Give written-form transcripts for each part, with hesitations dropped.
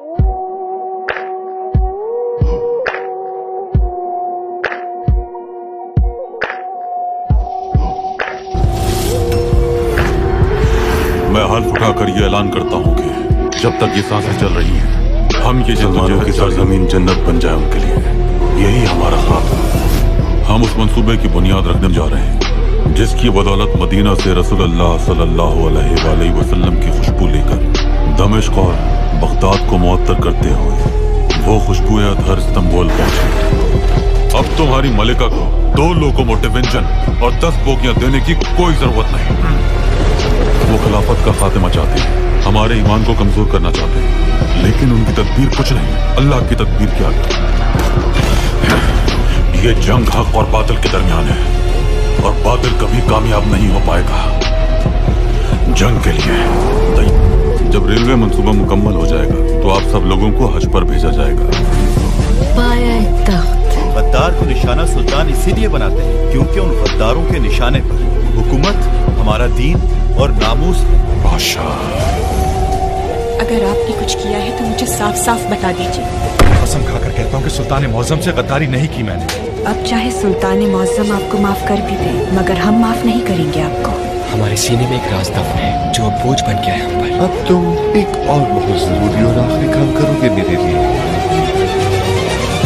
मैं हल्फ उठाकर ये ऐलान करता हूँ कि जब तक ये सांसें चल रही हैं, हम ये मुसलमानों की सरजमीन जन्नत बन जाए उनके लिए, यही हमारा ख्वाब है। हम उस मंसूबे की बुनियाद रखने जा रहे हैं जिसकी बदौलत मदीना से रसूलुल्लाह सल्लल्लाहु अलैहि वसल्लम की खुशबू लेकर दमिश्क और बगदाद को मुअत्तर करते हुए वो खुशबू अतहर इस्तांबुल पहुंची। अब तुम्हारी मलिका को 2 लोकोमोटिव इंजन और 10 बोगियां देने की कोई जरूरत नहीं। वो खिलाफत का खात्मा चाहते हैं, हमारे ईमान को कमजोर करना चाहते हैं, लेकिन उनकी तदबीर कुछ नहीं, अल्लाह की तदबीर क्या है। ये जंग हक और बातिल के दरमियान है और बातिल कभी कामयाब नहीं हो पाएगा। जंग के लिए जब रेलवे मंसूबा मुकम्मल हो जाएगा तो आप सब लोगों को हज पर भेजा जाएगा। गद्दार को निशाना सुल्तान इसीलिए बनाते हैं क्योंकि उन गद्दारों के निशाने पर हुकूमत, हमारा दीन और नामूस है। बादशाह, अगर आपने कुछ किया है तो मुझे साफ साफ बता दीजिए। कसम खाकर कहता हूँ कि सुल्तान मौज़म से गद्दारी नहीं की मैंने। अब चाहे सुल्तान मौज़म आपको माफ कर भी दे, मगर हम माफ नहीं करेंगे आपको। हमारे सीने में एक राज दफन है जो अब बोझ बन गया है हम पर। अब तुम एक और बहुत जरूरी और आखिरी काम करोगे मेरे लिए।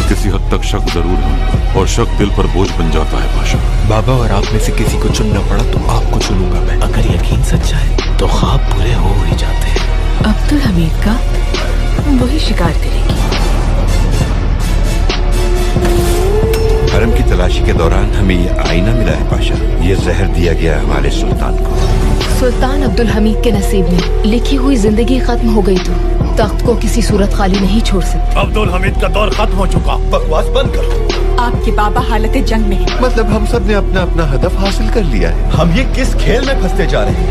किसी हद तक शक जरूर है और शक दिल पर बोझ बन जाता है बादशाह। बाबा और आप में से किसी को चुनना पड़ा तो आपको चुनूंगा मैं। अगर यकीन सच्चा है तो ख्वाब पूरे हो ही जाते हैं। अब्दुल हमीद का वही शिकार करेगी। हरम की तलाशी के दौरान हमें ये आईना मिला है पाशा। ये जहर दिया गया हमारे सुल्तान को। सुल्तान अब्दुल हमीद के नसीब में लिखी हुई जिंदगी खत्म हो गई तो तख्त को किसी सूरत खाली नहीं छोड़ सकते। अब्दुल हमीद का दौर खत्म हो चुका, बकवास बंद करो। आपके बाबा हालत जंग में है। मतलब हम सब ने अपना अपना हदफ हासिल कर लिया है। हम ये किस खेल में फंसते जा रहे हैं?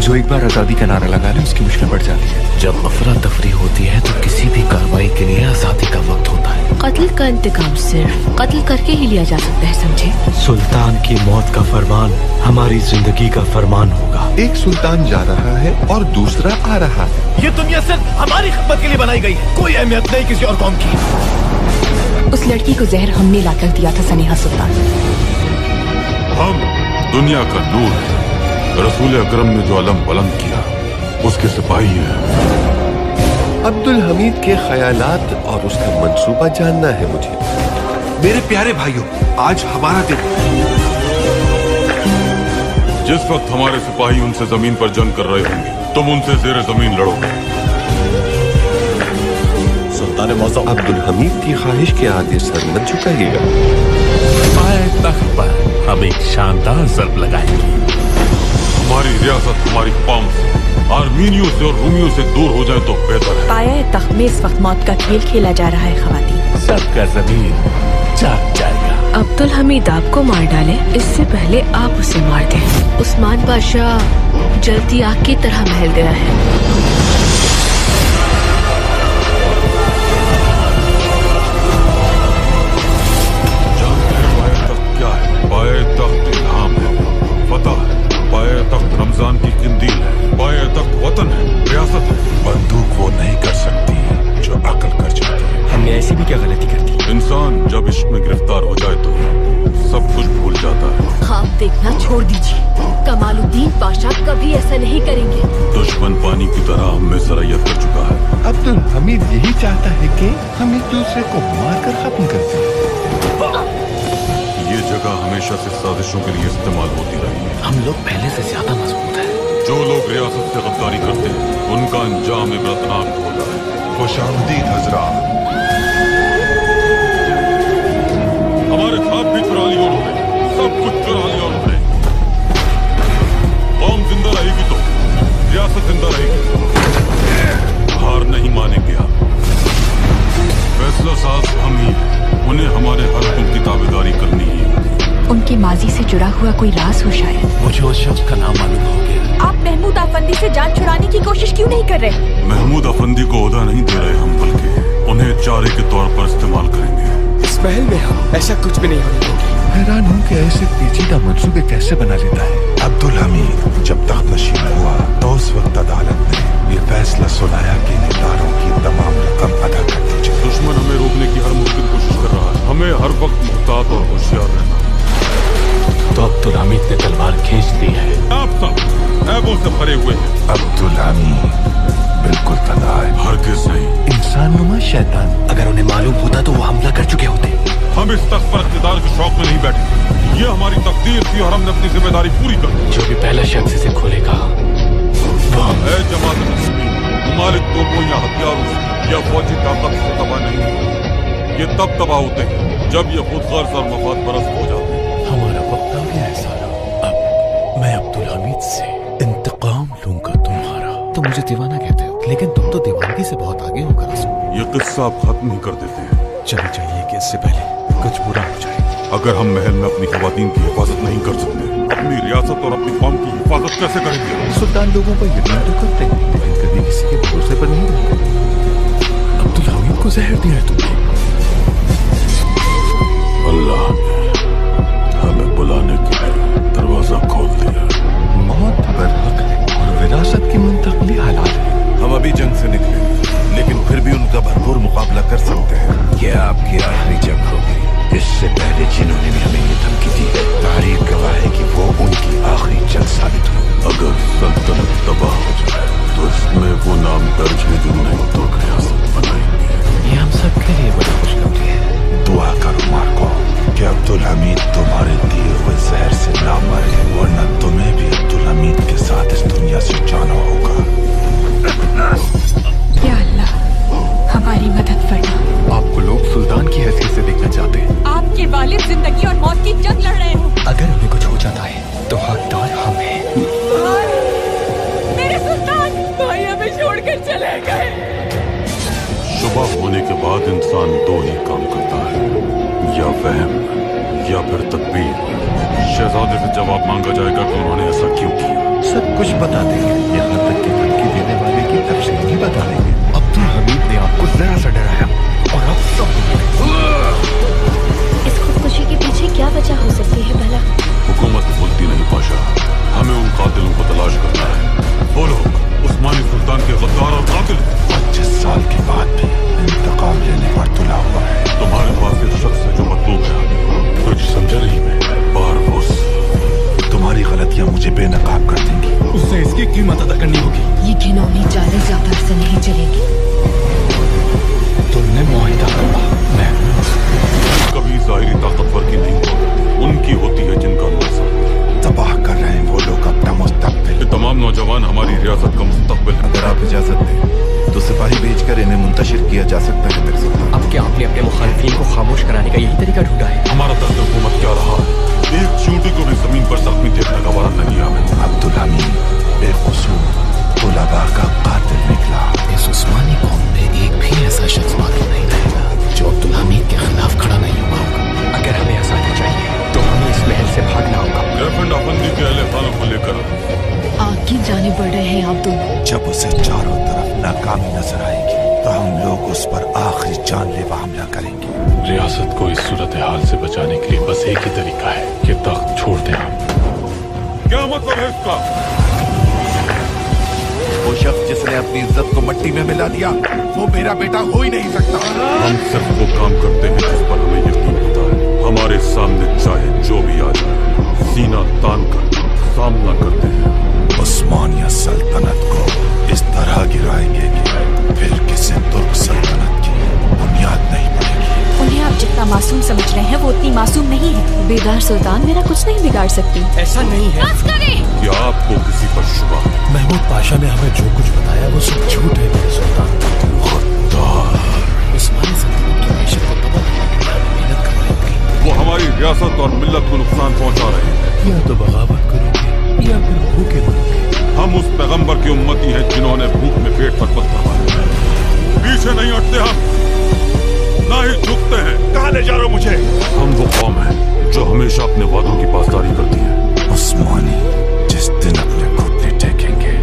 जो एक बार आजादी का नारा लगा ले उसकी मुश्किल बढ़ जाती है। जब अफरा तफरी होती है तो किसी भी कार्रवाई के लिए आजादी का वक्त होता है। कत्ल का इंतकाम सिर्फ कत्ल करके ही लिया जा सकता है, समझे? सुल्तान की मौत का फरमान हमारी जिंदगी का फरमान होगा। एक सुल्तान जा रहा है और दूसरा आ रहा है। ये दुनिया सिर्फ हमारी खिदमत के लिए बनाई गई है, कोई अहमियत नहीं किसी और कौम की। उस लड़की को जहर हमने लाकर दिया था सनेहा सुल्तान। हम दुनिया का नूर है। रसूल अकरम ने जो अलम बुलंद किया उसके सिपाही हैं। अब्दुल हमीद के ख्यालात और उसका मंसूबा जानना है मुझे। मेरे प्यारे भाइयों, आज हमारा दिन है। जिस वक्त हमारे सिपाही उनसे जमीन पर जंग कर रहे होंगे तुम उनसे जेर जमीन लड़ोगे। सुल्तान मौज़म अब्दुल हमीद की ख्वाहिश के आगे सर मत झुकाइएगा। तख्त पर हम एक शानदार ज़र्ब लगाएंगे। हमारी रियासत हमारी कौम से, आर्मीनियों से और रूमियों से दूर हो जाए तो बेहतर है। पाया तख्त में इस वक्त मौत का खेल खेला जा रहा है ख़वातीन। सबका ज़मीन जाग जाएगा। अब्दुल हमीद आपको मार डाले इससे पहले आप उसे मार दें। उस्मान बादशाह जलती आग की तरह महल गया है। पाए तख्त इल्हाम है, फतह है, पाए तख्त रमजान की किंदील है, पाए तख्त वतन है, रियासत है। बंदूक वो नहीं कर सकती जो अकल कर जाती है। हमने ऐसी भी क्या गलती कर दी? इंसान जब इश्क में गिरफ्तार हो जाए तो सब कुछ भूल जाता है। ख्वाब देखना छोड़ दीजिए। कमालुद्दीन पाशा कभी ऐसा नहीं करेंगे। दुश्मन पानी की तरह हम में सरयत कर चुका है। अब्दुल हमीद यही चाहता है कि हम एक दूसरे को मारकर खत्म कर दें। ये जगह हमेशा से साजिशों के लिए इस्तेमाल होती रही है। हम लोग पहले से ज्यादा मजबूत हैं। जो लोग रियासत से गद्दारी करते हैं उनका अंजाम इबरतनाक होता है। खुशामदीद हजरात। हमारे ख्वाब भी चुरा लिए उन्होंने, सब कुछ चुरा लिया उन्होंने। कौम जिंदा रहेगी तो रियासत जिंदा रहेगी। हार नहीं मानेंगे हम। फैसला साज हम ही हैं। उन्हें हमारे हक़ों की ताबेदारी करनी ही है। उनके माजी से जुड़ा हुआ कोई राज हो शायद। मुझे उस शख्स का नाम मालूम हो गया। आप महमूद अफंदी से जान छुड़ाने की कोशिश क्यों नहीं कर रहे? महमूद अफंदी को ओहदा नहीं दे रहे हम, बल्कि उन्हें चारे के तौर पर इस्तेमाल करेंगे। इस महल में हम ऐसा कुछ भी नहीं होने देंगे। हैरान हूँ कि ऐसे पेचीदा मंसूबे कैसे बना लेता है। अब्दुल हमीद जब तख्त नशीन हुआ तो उस वक्त अदालत ने ये फैसला सुनाया कि इनारों की तमाम रकम अदा कर दी जाए। दुश्मन हमें रोकने की हर मुमकिन कोशिश कर रहा है। हमें हर वक्त मुहतात और होशियार रहना। तो अब्दुल हमीद ने तलवार खींच ली है। आप सब ऐबों से भरे हुए हैं। अब्दुल हमीद बिल्कुल तदा है, हरगिज़ नहीं। इंसान नुमा शैतान। अगर उन्हें मालूम होता तो वो हमला कर चुके होते। हम इस तख्त पर इक़्तिदार के शौक में नहीं बैठे। ये हमारी तकदीर थी और हमने अपनी जिम्मेदारी पूरी कर दी। जो भी पहला शख्स इसे खोलेगा वो है जमात मुस्लिमीन। ममालिक तोपों या हथियारों से या फौजी ताकत से तबाह नहीं होते। ये तब तबाह होते हैं जब ये खुद गर्ज और मफाद परस्त हो जाते हैं। हमारा वक्त आ गया है सारा। अब मैं अब्दुल हमीद से इंतकाम लूंगा तुम्हारा। तुम मुझे दीवाना कहते हो, लेकिन तुम तो दीवानगी से बहुत आगे हो करासू। ये किस्सा आप खत्म ही कर देते हैं। चले जाइए कि इससे पहले कुछ बुरा हो जाए। अगर हम महल में अपनी खवातीन की हिफाजत नहीं कर सकते, अपनी रियासत और अपनी कौम की हिफाजत कैसे करेंगे? सुल्तान लोगों पर यकीन तो करते हैं, लेकिन कभी किसी के भरोसे पर नहीं रहते। अब्दुल हमीद को जहर दिया है तुमने। अल्लाह ने हमें बुलाने के लिए दरवाजा खोल दिया। मौत बरहक है और विरासत की मुंतकली हलाल है। हम अभी जंग से निकले, लेकिन फिर भी उनका भरपूर मुकाबला कर सकते हैं। यह आपकी आखिरी जंग होगी। इससे पहले जिन्होंने भी हमें ये धमकी दी है, तारीख गवाह है कि वो उनकी आखिरी जंग साबित हो। अगर सल्तनत तबाह हो जाए तो इसमें वो नाम दर्ज है जिन्होंने तो रियासत बनाएंगे। ये हम सब के लिए बड़ी खुशखबरी है। दुआ करो मार्को कि अब्दुल हमीद तुम्हारे दिए हुए जहर से ना मरे, वरना तुम्हें भी अब्दुल हमीद के साथ इस दुनिया से जाना होगा। या अल्लाह, हमारी मदद फरमा। आपको लोग सुल्तान की हैसियत से देखना चाहते हैं। आपके वालिद जिंदगी और मौत की जंग लड़ रहे हैं। अगर हमें कुछ हो जाता है तो हकदार हम हैं। मेरे सुल्तान भाई हमें छोड़कर चले गए। सुबह होने के बाद इंसान दो ही काम करता है, या वहम या फिर तदबीर। शहजादे से जवाब मांगा जाएगा कि उन्होंने ऐसा क्यों किया। सब कुछ बता देंगे, यहाँ तक कि धमकी देने वाले की तफसील भी बता देंगे। अब्दुल हमीद ने आपको जरा सा डराया और अब सब इस खुदकुशी के पीछे क्या वजह हो सकती है भला? हुकूमत बोलती नहीं पाशा। हमें उन कातिलों को तलाश करना है। वो लोग उस्मानी सुल्तान के गद्दार और कातिल। 25 साल के बाद भी इंतकाम लेने पर तुला हुआ है। तुम्हारे पास एक शख्स है जो मतलूब है। कुछ समझा नहीं मैं। बारबुस, तुम्हारी गलतियां मुझे बेनकाब कर देंगी। उससे इसकी कीमत अदा करनी होगी। ये घिनौनी चालें जाफर से नहीं चलेगी। तुमने मुआहिदा करा, मैं कभी जाहिरी ताकतवर की नहीं होती, उनकी होती है जिनका अल्लाह साथ। तबाह कर रहे हैं वो लोग अपना मुस्तकबिल। ये तमाम नौजवान हमारी रियासत का मुस्तकबिल है। अगर आप इजाजत दें तो सिपाही भेजकर इन्हें मुंतशिर किया जा सकता है। मेरे सुल्तान, अब क्या आपने अपने मुखालिफिन को खामोश कराने का यही तरीका ढूंढा है? हमारा दर्द हुकूमत क्या रहा है? एक चींटी को भी जमीन पर जख्मी देखने का वारा नहीं हमें। अब्दुल हमीद बेकसूर तुलबा का कातिल निकला। इस उस्मानी कौम में एक भी ऐसा शख्स बाकी नहीं रहेगा जो अब्दुल हमीद के खिलाफ खड़ा नहीं हुआ होगा। अगर हमें आज़ादी चाहिए तो हमें इस महल से भागना होगा। बंदी के अहले खानों को लेकर आग की जाने बढ़ रहे हैं आप दोनों। जब उसे चारों तरफ नाकामी नजर आएगी तो हम लोग उस पर आखिरी जानलेवा हमला करेंगे। रियासत को इस सूरत हाल से बचाने के लिए बस एक ही तरीका है कि तख्त छोड़ दें हम। क्या मतलब है इसका? वो शख्स जिसने अपनी इज्जत को मट्टी में मिला दिया, वो मेरा बेटा हो ही नहीं सकता। हम सिर्फ वो काम करते हैं जिस पर हमें यकीन होता है। हमारे सामने चाहे जो भी आ जाए, सीना तान कर सामना करते हैं। उस्मानिया सल्तनत को इस तरह गिराएंगे कि फिर किसी तुर्क सल्तनत की बुनियाद नहीं पड़ेगी। उन्हें आप जितना मासूम समझ रहे हैं वो उतनी मासूम नहीं है। बेदार सुल्तान मेरा कुछ नहीं बिगाड़ सकती। ऐसा नहीं है। क्या आपको किसी पर शुबा है? महमूद पाशा ने हमें जो कुछ बताया वो सब झूठ है मेरे सुल्तान। उस्मानी सल्तनत की मैशत को तबाह करने के लिए हमें मेहनत करनी होगी। वो हमारी रियासत और मिल्लत को नुकसान पहुंचा रहे हैं। या तो बगावत करोगे या फिर भूखे मरोगे। हम उस पैगंबर की उम्मती हैं जिन्होंने भूख में पेट पर पत्थर मारे। पीछे नहीं हटते हम, ना ही झुकते हैं। कहाँ ले जा रहे हो मुझे? हम वो कौम है जो हमेशा अपने वादों की पासदारी करती है। उस्मानी जिस दिन अपने घुटने टेकेंगे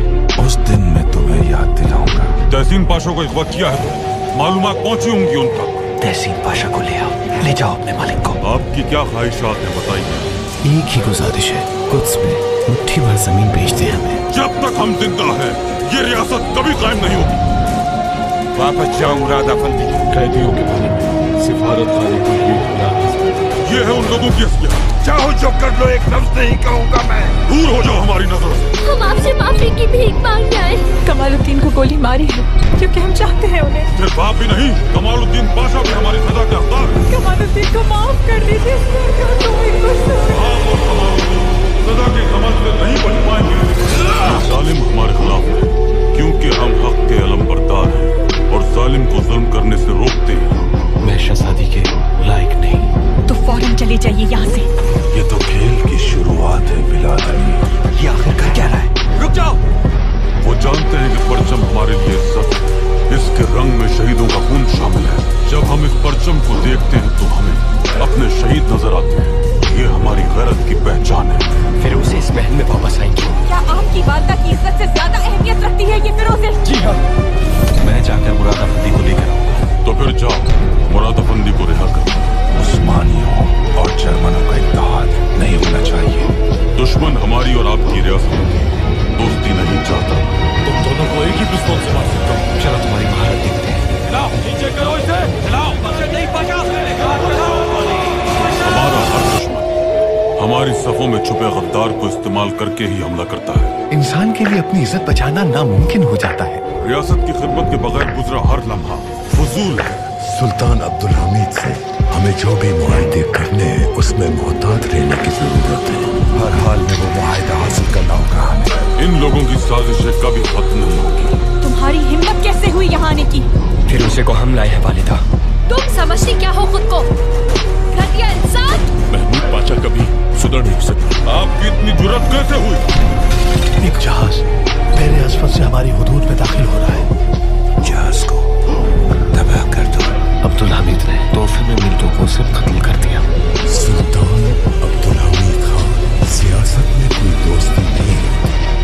उस दिन मैं तुम्हें याद दिलाऊंगा। तहसीन पाशा को इख्वा किया है तो मालूमात पहुंची होंगी उन तक। तहसीन पाशा को ले आओ, ले जाओ अपने मालिक को। आपकी क्या ख्वाहिशात है बताइए। एक ही गुजारिश है, कुछ में मुट्ठी भर जमीन बेच दे हमें। जब तक हम जिंदा हैं ये रियासत कभी कायम नहीं होगी। वापस जाओ मुराद अफंदी। कैदियों के बारे में सिफारत खाने को ये है उन लोगों की असलियत। चाहो जो कर लो, एक लफ्ज नहीं कहूंगा मैं। दूर हो जाओ हमारी नजरों से। हम आपसे माफी की भीख मांगने आए। कमालुद्दीन को गोली मारी है क्योंकि हम चाहते हैं उन्हें। सिर्फ आप ही नहीं, कमालुद्दीन पाशा भी हमारी सजा के हकदार है। कमालुद्दीन को माफ कर दीजिए। आप और कमालुद्दीन सजा के समझ से नहीं बच पाएंगे। जालिम हमारे खिलाफ है क्योंकि हम हक के अलमबरदार हैं और जालिम को जुल्म करने से रोकते हैं। मैं शहजादी के लायक नहीं। तो फौरन चले जाइए यहाँ से। ये तो खेल की शुरुआत है बिलाल अमीर। ये आखिर कर क्या रहा है? रुक जाओ। वो जानते हैं कि परचम हमारे लिए इज्जत है, इसके रंग में शहीदों का खून शामिल है। जब हम इस परचम को देखते हैं तो हमें अपने शहीद नजर आते हैं। ये हमारी गैरत की पहचान है। फिर उसे इस महल में वापस आएंगे। क्या आपकी वालदा की इज्जत से ज्यादा अहमियत रखती है ये फिरोज़े? जी हाँ। मैं जाकर मुराद अफंदी को लेकर आऊंगा। तो फिर जाओ, मुराद अफंदी को रिहा करो। उस्मानियों और जर्मनों का इत्तेहाद नहीं होना चाहिए। दुश्मन हमारी और आपकी रियासत की दोस्ती नहीं चाहता। तुम दोनों को एक ही पिस्तौल से मार सकता हूँ। चलो तुम्हारी महारत देखते हैं। हिलाओ, नीचे करो इसे। हिलाओ, बच्चे नहीं पचा। हमारा हर दुश्मन हमारी सफों में छुपे गद्दार को इस्तेमाल करके ही हमला करता है। इंसान के लिए अपनी इज्जत बचाना नामुमकिन हो जाता है। रियासत की खिदमत के बगैर गुजरा हर लम्हा फजूल है। सुल्तान अब्दुल हमीद से हमें जो भी मुआहदे करने हैं उसमें मोहतात रहने की जरूरत है। हर हाल में वो मुआहदा हासिल करना होगा हमें। इन लोगों की साजिशें कभी खत्म नहीं होगी। तुम्हारी हिम्मत कैसे हुई यहाँ आने की? फिर उसे को हम लाए हैं वालिदा। तुम समझती क्या हो खुद को? घटिया इंसान। महमूद पाशा कभी सुधर नहीं सकता। आपकी इतनी जुर्रत कैसे हुई? एक जहाज मेरे असफल से हमारी हुदूद में दाखिल हो रहा है। जहाज को तबाह कर दो। अब्दुल हमीद ने तोहफे में मिर्दों को सिर्फ कत्ल कर दिया। सुल्तान अब्दुल हमीद खान सियासत में कोई दोस्ती नहीं है।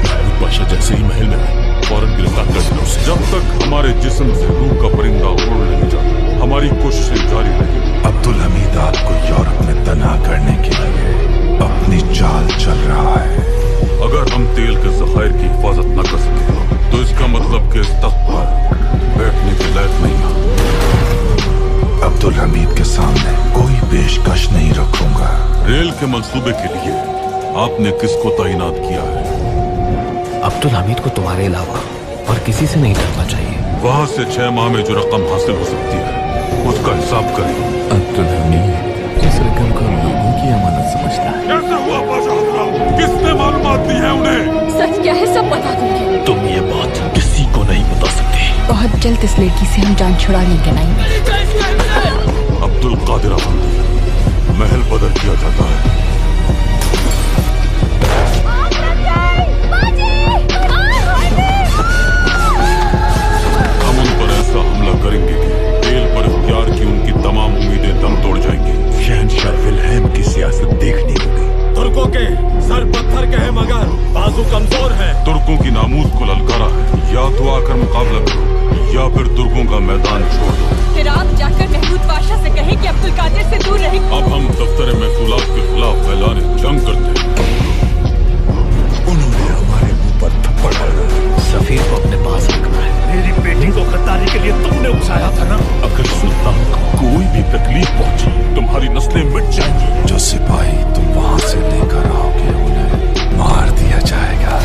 महमूद पाशा जैसे ही महल में आए फौरन गिरफ्तार कर दिया उसे। जब तक हमारे जिस्म से रूह का परिंदा उड़ नहीं जाता हमारी कोशिशें जारी रहेगी। अब्दुल हमीद आपको यूरोप में तनहा करने के लिए अपनी चाल चल रहा है। अगर हम तेल के ज़खायर की हिफाजत न कर सके तो इसका मतलब कि इस तख्त पर बैठने के लायक नहीं है। अब्दुल हमीद के सामने कोई पेशकश नहीं रखूंगा। रेल के मंसूबे के लिए आपने किसको तैनात किया है? अब्दुल हमीद को तुम्हारे अलावा और किसी से नहीं डरना चाहिए। वहाँ से 6 माह में जो रकम हासिल हो सकती है उसका हिसाब करें। अब्दुल हमीद इस रकम को लोगों की अमानत समझता है। कैसे हुआ पाशा हजरात? किसने मालूमात दी है उन्हें? सच क्या है सब बता दूंगी। तुम ये बात किसी को नहीं बता सकते। बहुत जल्द इस लड़की से हम जान छुड़ा लेंगे। नहीं अब्दुल कादिर अफंदी महल बदल किया जाता है। हम उन पर ऐसा हमला करेंगे कि तेल पर इख्तियार की उनकी तमाम उम्मीदें दम तोड़ जाएंगी। शहंशाह विल्हेम की सियासत देखनी होगी। तुर्कों के सर पत्थर के हैं मगर बाजू कमजोर है। तुर्कों की नामूस को ललकारा है। या तो आकर मुकाबला करो या फिर तुर्कों का मैदान छोड़ दो। फिर आप जाकर महमूद पाशा से कहें कि अब्दुल कादिर से दूर रहे। अब हम दफ्तर महसूलात के खिलाफ फैलाने जंग करते हैं। उन्होंने हमारे मुंह पर थप्पड़ मारा। सफीर को अपने पास रखना है। मेरी बेटी को गद्दारी के लिए तुमने उकसाया था ना। अगर सुल्तान को कोई भी तकलीफ पहुंची तुम्हारी नस्लें मिट जाएंगी। जो सिपाही तुम वहां से लेकर आओगे उन्हें मार दिया जाएगा।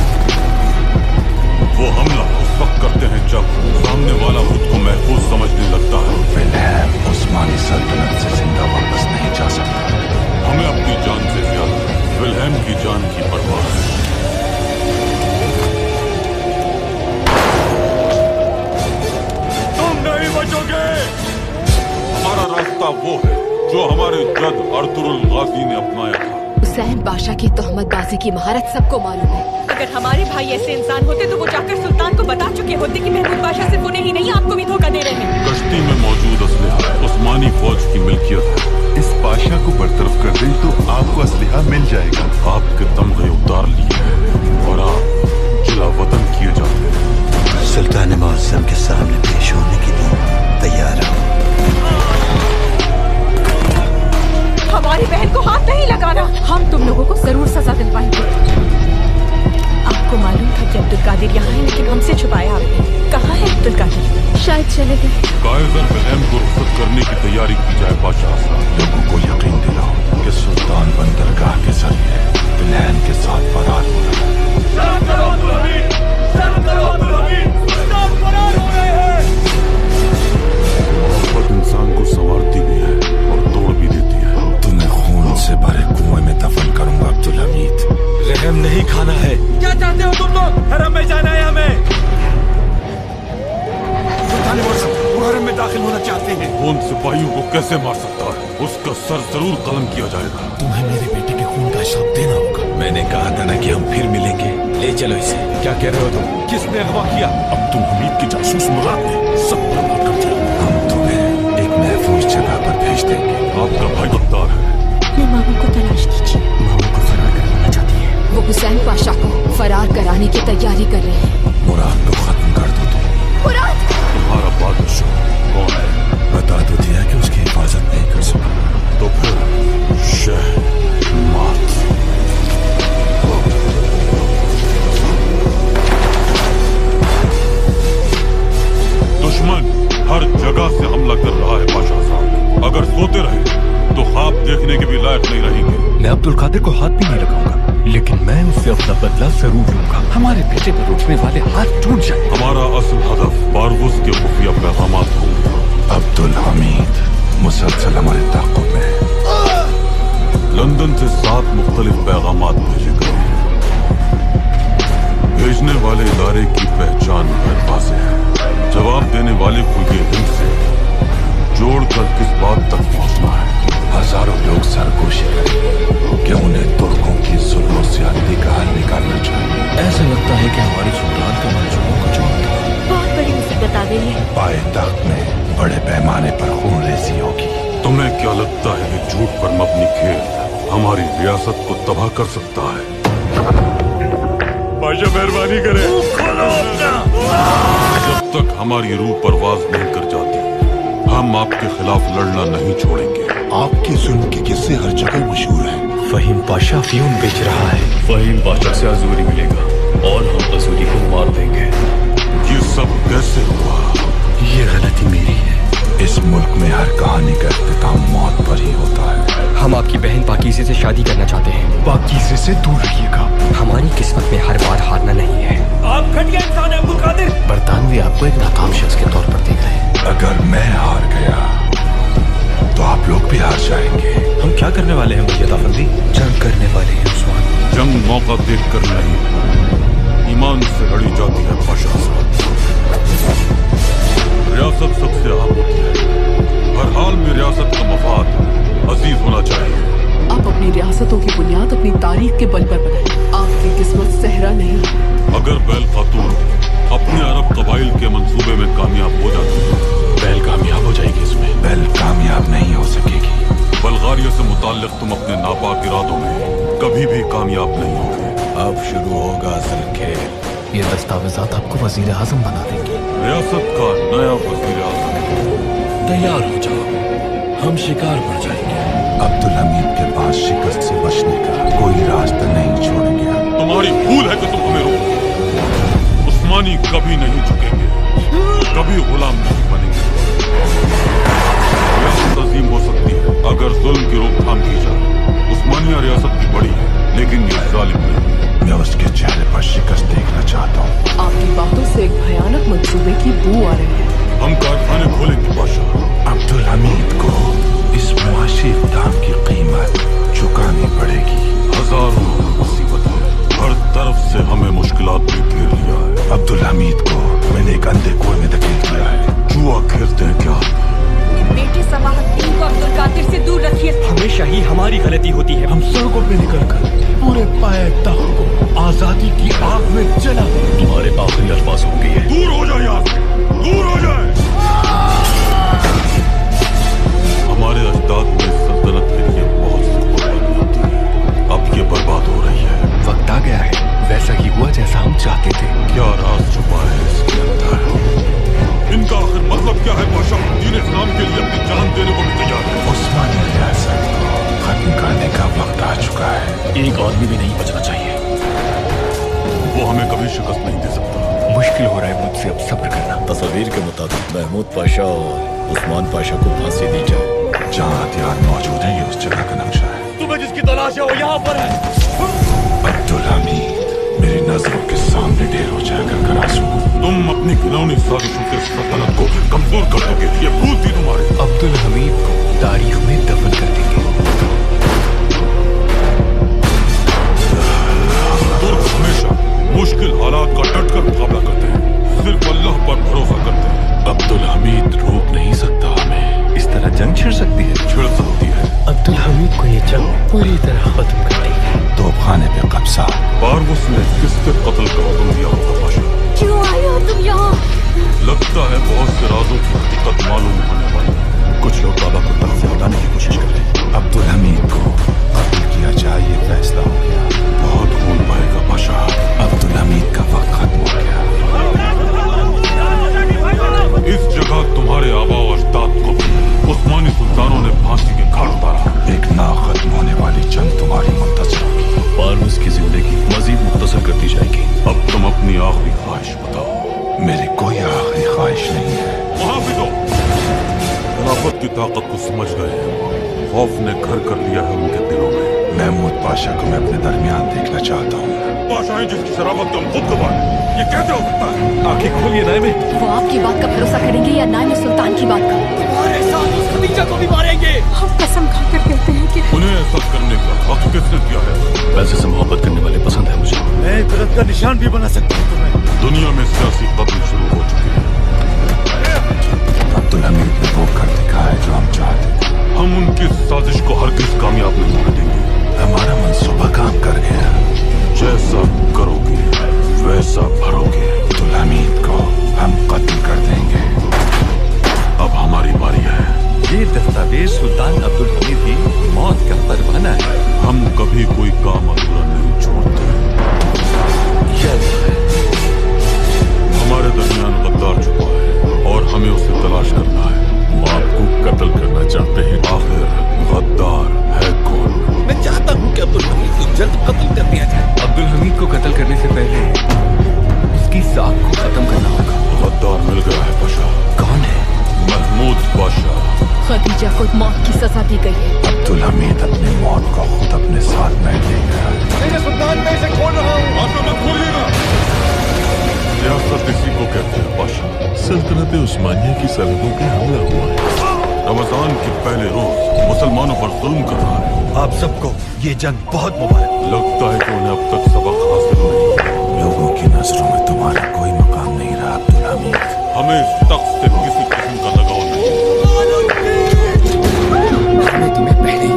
वो हमला उस वक्त करते हैं जब सामने वाला खुद को महफूज समझने लगता है। विल्हेम उस्मानी सल्तनत से जिंदा वापस नहीं जा सकता। हमें अपनी जान से ज्यादा विल्हेम की जान की परवाह है। तुम नहीं बचोगे। हमारा रास्ता वो है जो हमारे जद अर्तुरुल गाजी ने अपनाया था। हुसैन बादशाह की तोहमतबाजी की महारत सबको मालूम है। अगर हमारे भाई ऐसे इंसान होते तो वो जाकर सुल्तान को बता चुके होते कि महमूद पाशा सिर्फ उन्हें ही नहीं आपको भी धोखा दे रहे हैं। कश्ती में मौजूद असलहा उस्मानी फौज की मिल्कियत है। इस पाशा को बरतरफ कर दें तो आपको असलहा मिल जाएगा। आपके तमगे उतार लिए हैं और आप जिला वतन किए जाते हैं। सुल्तान मुअज्जम के सामने पेश होने के लिए तैयार हो। शायद चले गए। कायजर विलेम को रुखसत करने की तैयारी की जाए बादशाह साहब। लोगों को यकीन दिलाओ कि सुल्तान बंदरगाह के जरिए प्लान के साथ फरार हो रहा है। मोहब्बत इंसान को संवारती भी है और तोड़ भी देती है। तुम्हें खून से भरे कुएं में दफन करूंगा अब्दुल हमीद। रहम नहीं खाना है। क्या चाहते हो तुम लोग? हरम में जाना है हमें। वो हरम में दाखिल होना चाहते हैं। उन सिपाहियों को कैसे मार सकता है? उसका सर जरूर कलम किया जाएगा। तुम्हें मेरे बेटे के खून का हिसाब देना होगा। मैंने कहा था ना कि हम फिर मिलेंगे। ले चलो इसे। क्या कह रहे हो तुम? किसने अगवा किया? अब्दुल हमीद के जासूस मुराद ने सब बर्बाद कर दिया। हम तुम्हें एक महफूज जगह पर भेज देंगे। आपका भाई गद्दार है। अपने मामा को तलाश कीजिए। मामा को फरार करवाना चाहती है। वो हुसैन पाशा को फरार कराने की तैयारी कर रहे हैं। मुराद को खत्म कर दो तुम। मुराद! तुम्हारा बादशाह कौन है? बता तो दिया कि उसकी हिफाजत नहीं कर सका। तो फिर शह मात। दुश्मन हर जगह से हमला कर रहा है बादशाह साहब। अगर सोते रहे तो ख्वाब देखने के भी लायक नहीं रहेंगे। मैं अब्दुल कादिर को हाथ भी नहीं लगाऊंगा, लेकिन मैं उससे अपना बदला जरूर लूंगा। हमारे बेटे पर उठने वाले हाथ टूट जाए। हमारा असल हदफ बारगुस के खुफिया पैगामात होंगे। अब्दुल हमीद मुसलसल हमारे ताक़ुब में है। लंदन से 7 मुख्तलिफ पैगामात भेजे गए। भेजने वाले इदारे की पहचान गैर वाज़ेह है। जवाब देने वाले को ये हिंद से जोड़कर किस बात तक पहुंचना है। हजारों लोग सरगोशी करें कि उन्हें तुर्कों की जुल्म और ज्यादती का हल निकालना चाहिए। ऐसा लगता है कि हमारे सुल्तान का मंसूबों को छोड़ बहुत बड़ी मुसीबत आ गई है। पायताख्त में बड़े पैमाने पर खून रेजी होगी। तुम्हें क्या लगता है कि झूठ पर मबनी खेल हमारी रियासत को तबाह कर सकता है? बादशाह मेहरबानी करें। जब तक हमारी रूह परवाज नहीं कर जाती हम आपके खिलाफ लड़ना नहीं छोड़ेंगे। आपके जुल्म के किस्से हर जगह मशहूर हैं। फहीम पाशा अफीम बेच रहा है। फहीम पाशा से अजूरी मिलेगा और हम अजूरी को मार देंगे। ये सब कैसे हुआ? ये गलती मेरी है। इस मुल्क में हर कहानी का इख्तिताम मौत पर ही होता है। हम आपकी बहन पाकीज़े से शादी करना चाहते हैं। पाकीज़े से दूर रहिएगा। हमारी किस्मत में हर बार हारना नहीं है। आप घटिया इंसान हैं अब्दुल कादिर। बरतानवी आपको एक नाकाम शख्स के तौर पर देख रहे हैं। अगर मैं हार गया तो आप लोग भी हार जाएंगे। हम क्या करने वाले हैं मुझे दाफंदी? जंग करने वाले हैं उस्मान। जंग मौका देख कर नहीं ईमान से लड़ी जाती है बादशाह साहब। रियासत सबसे अहम होती है। हर हाल में रियासत का मफाद अजीज होना चाहिए। आप अपनी रियासतों की बुनियाद अपनी तारीख के बल पर बनाएं। आपकी किस्मत सहरा नहीं। अगर बैल खातून अपने अरब कबाइल के मंसूबे में कामयाब हो जाती है, बैल कामयाब हो जाएगी इसमें। बैल कामयाब नहीं हो सकेगी। बल्गारिया से मुताल्लिक तुम अपने नापाक इरादों में कभी भी कामयाब नहीं होगे। अब शुरू होगा असल खेल। ये दस्तावेजात आपको वजीर आजम बना देंगे। रियासत का नया वजीर आजम। तैयार हो जाओ, हम शिकार पर जाएंगे। अब्दुल हमीद के पास शिकस्त से बचने का कोई रास्ता नहीं छोड़ेंगे। तुम्हारी भूल है कि तुम हमें रोको। उस्मानी कभी नहीं झुकेंगे, कभी गुलाम नहीं बनेंगे। रियासत अजीम हो सकती है अगर जुल्म की रोकथाम की जाए। उस्मानिया रियासत की बड़ी है लेकिन ये जालिम नहीं। मैं उसके चेहरे पर शिकस्त देखना चाहता हूँ। आपकी बातों से एक भयानक मंसूबे की बू आ रही है। हम कारखाने खोलेंगे बादशाह। अब्दुल हमीद को इस मुआशी इक़दाम की कीमत चुकानी पड़ेगी। हजारों मुसीबतें हर तरफ से हमें मुश्किलात में घेर लिया है। अब्दुल हमीद को मैंने एक अंधे कुएं में धकेल दिया है। जुआ खेलते हैं क्या? बेटे समाहद्दीन को अब्दुल कादिर से दूर रखिए। हमेशा ही हमारी गलती होती है। हम सड़कों पे निकलकर पूरे पायदान को आजादी की आग में जला दें। तुम्हारे आखिरी अल्फाज हो गए हैं। दूर हो जाए यहाँ से, दूर हो जाए। हमारे अजदाद में सल्तनत के लिए बहुत सी कुर्बानी होती है। अब ये बर्बाद हो रही है। वक्त आ गया है, वैसा ही हुआ जैसा हम चाहते थे। क्या राज छुपा है इसके अंदर? इनका आखिर मतलब क्या है बादशाह? दीन इस्लाम के लिए अपनी जान देने को भी तैयार है। उस्मानी रियासत को खत्म करने का वक्त आ चुका है। एक आदमी भी नहीं बचना चाहिए। वो हमें कभी शिकस्त नहीं दे सकता। मुश्किल हो रहा है मुझसे अब सब्र करना। तसल्ली चाहता था महमूद पाशा और उस्मान पाशा को फांसी दी जाए। जहाँ हथियार मौजूद है ये उस जगह का नक्शा है। तुम्हें जिसकी तलाश है वो यहाँ पर है। अब्दुल हमीद मेरी नजरों के सामने ढेर हो जाकर करासू। तुम अपनी घिनौनी साजिशों से सल्तनत को कमजोर कर दोगे, ये भूल थी तुम्हारे। अब्दुल हमीद को तारीख में दफन कर देंगे। तुर्क हमेशा मुश्किल हालात का डटकर मुकाबला करते हैं, सिर्फ अल्लाह पर भरोसा करते हैं। अब्दुल हमीद रोक नहीं सकता हमें। इस तरह जंग छिड़ सकती है? छिड़ सकती है। अब्दुल हमीद को ये जंग पूरी तरह खत्म कर देगी। तोपखाने पे कब्जा। पारवस ने किसके कत्ल का हुक्म दिया होगा पाशा? क्यों आए हो तुम यहाँ? लगता है बहुत से राजों की हकीकत मालूम होने वाली है। कुछ लोग बाबा को तख्त से हटाने की कोशिश कर रहे हैं। अब्दुल हमीद को कत्ल किया जाए ये फैसला हो गया। बहुत खून बहेगा पाशा। अब्दुल हमीद का वक्त खत्म हो गया। इस जगह तुम्हारे आबा और अजदाद को उस्मानी सुल्तानों ने फांसी के घाट उतारा। एक ना खत्म होने वाली जंग तुम्हारी मुंतजर होगी। पारवस की जिंदगी मजीद मुख्तसर करती जाएगी। अब तुम अपनी आखिरी ख्वाहिश बताओ। मेरी कोई आखिरी ख्वाहिश नहीं है। मुहाफिजों, खिलाफत की ताकत को समझ गए हैं। खौफ ने घर कर लिया है उनके दिलों में। महमूद पाशा को मैं अपने दरमियान देखना चाहता हूँ। पाशा है जिसकी शराफत तुम खुद गवाए, ये कैसे हो सकता है? आंखें खोलिए नायमे। वो आपकी बात का भरोसा करेंगे या नायम सुल्तान की बात का? तुम्हारे साथ उस खदीजा को भी मारेंगे। हम कसम खाकर कहते हैं कि उन्हें ऐसा करने का हक किसने दिया है? वैसे से मोहब्बत करने वाले पसंद है मुझे। मैं इतरत का निशान भी बना सकता हूँ तुम्हें। दुनिया में सियासी कत्ल शुरू हो चुके हैं। अब्दुल हमीद ने वो कर दिखाया जो हम चाहते थे। हम उनकी साजिश को हरगिज कामयाब नहीं होने देंगे। हमारा मंसूबा काम कर गया। जैसा करोगे वैसा भरोगे। अब्दुल हमीद को हम कत्ल कर देंगे। अब हमारी बारी है। ये दस्तावेज सुल्तान अब्दुल हमीद की मौत का परवाना है। हम कभी कोई काम अधूरा नहीं छोड़ते। हमारे दरमियान गद्दार छुपा है और हमें उसे तलाश करना है। वो आपको कत्ल करना चाहते हैं। आखिर गद्दार है कौन? मैं चाहता हूँ कि अब्दुल हमीद को जल्द कत्ल कर दिया जाए। अब्दुल हमीद को कत्ल करने से पहले उसकी साख को खत्म करना होगा। गद्दार मिल गया है पाशा। कौन है? महमूद पाशा। खदीजा को मौत की सजा दी गई है। अब्दुल हमीद अपनी मौत को खुद अपने साथ में ले गया। मेरे सुल्तान मैं इसे खोल रहा हूँ। आप मत खोलिएगा। सियासत इसी को कहते हैं पाशा। सल्तनत उस्मानिया की सरहदों पे हमला हुआ है। रमजान के पहले रोज मुसलमानों पर जुल्म कर रहा है। आप सबको ये जंग बहुत मुबारक। लगता है कि उन्हें अब तक सबक हासिल नहीं। लोगों की नजरों में तुम्हारा कोई मकाम नहीं रहा अब्दुल हमीद। हमें इस तख्त से किसी किस्म का लगाव नहीं। हमने तुम्हें पहले ही